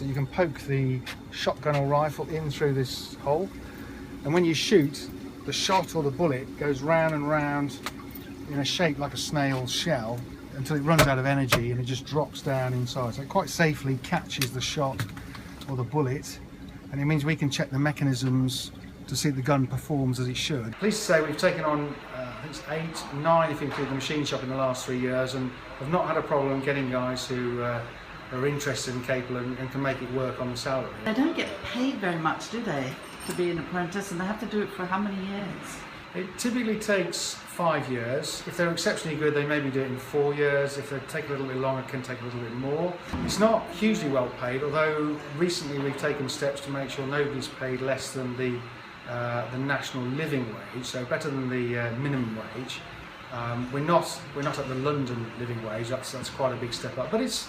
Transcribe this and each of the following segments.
you can poke the shotgun or rifle in through this hole, and when you shoot, the shot or the bullet goes round and round in a shape like a snail's shell until it runs out of energy and it just drops down inside. So it quite safely catches the shot or the bullet, and it means we can check the mechanisms to see the gun performs as it should. Pleased to say we've taken on I think it's 8, 9 if you include the machine shop in the last 3 years, and have not had a problem getting guys who are interested and capable and can make it work on the salary. They don't get paid very much, do they, to be an apprentice, and they have to do it for how many years? It typically takes 5 years. If they're exceptionally good, they maybe do it in 4 years. If they take a little bit longer, it can take a little bit more. It's not hugely well paid, although recently we've taken steps to make sure nobody's paid less than the national living wage, so better than the minimum wage. We're not at the London living wage. That's quite a big step up, but it's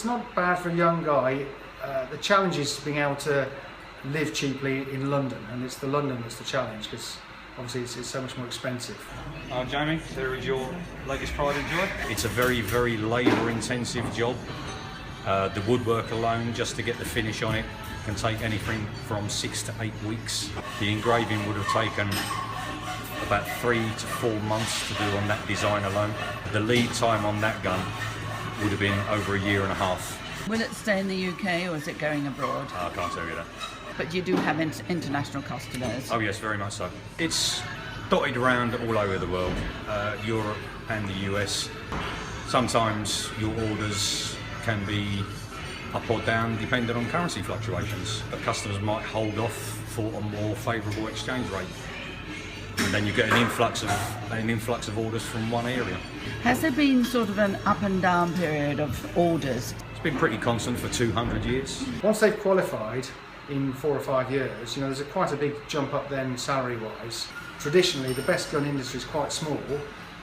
not bad for a young guy. The challenge is being able to live cheaply in London, and it's the London that's the challenge, because obviously it's so much more expensive. Jamie, there is your latest pride and joy. It's a very, very labour-intensive job. The woodwork alone, just to get the finish on it, can take anything from 6 to 8 weeks. The engraving would have taken about 3 to 4 months to do on that design alone. The lead time on that gun would have been over 1.5 years. Will it stay in the UK or is it going abroad? I can't tell you that. But you do have international customers? Oh yes, very much so. It's dotted around all over the world, Europe and the US. Sometimes your orders can be up or down depending on currency fluctuations, but customers might hold off for a more favourable exchange rate, and then you get an influx of orders from one area. Has there been sort of an up and down period of orders? It's been pretty constant for 200 years. Once they've qualified in 4 or 5 years, there's quite a big jump up then salary-wise. Traditionally, the best gun industry is quite small,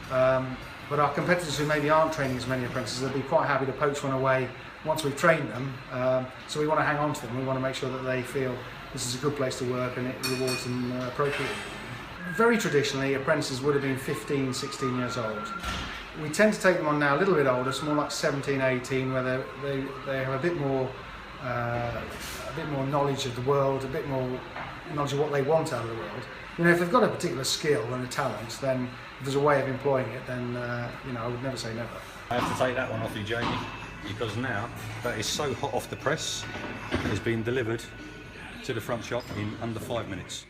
but our competitors who maybe aren't training as many apprentices, they'll be quite happy to poach one away once we've trained them. So we want to hang on to them. We want to make sure that they feel this is a good place to work and it rewards them appropriately. Very traditionally, apprentices would have been 15, 16 years old. We tend to take them on now a little bit older, so more like 17, 18, where they have a bit more knowledge of the world, a bit more knowledge of what they want out of the world. If they've got a particular skill and a talent, then if there's a way of employing it, then I would never say never. I have to take that one off you, Jamie, because now that is so hot off the press, it has been delivered to the front shop in under 5 minutes.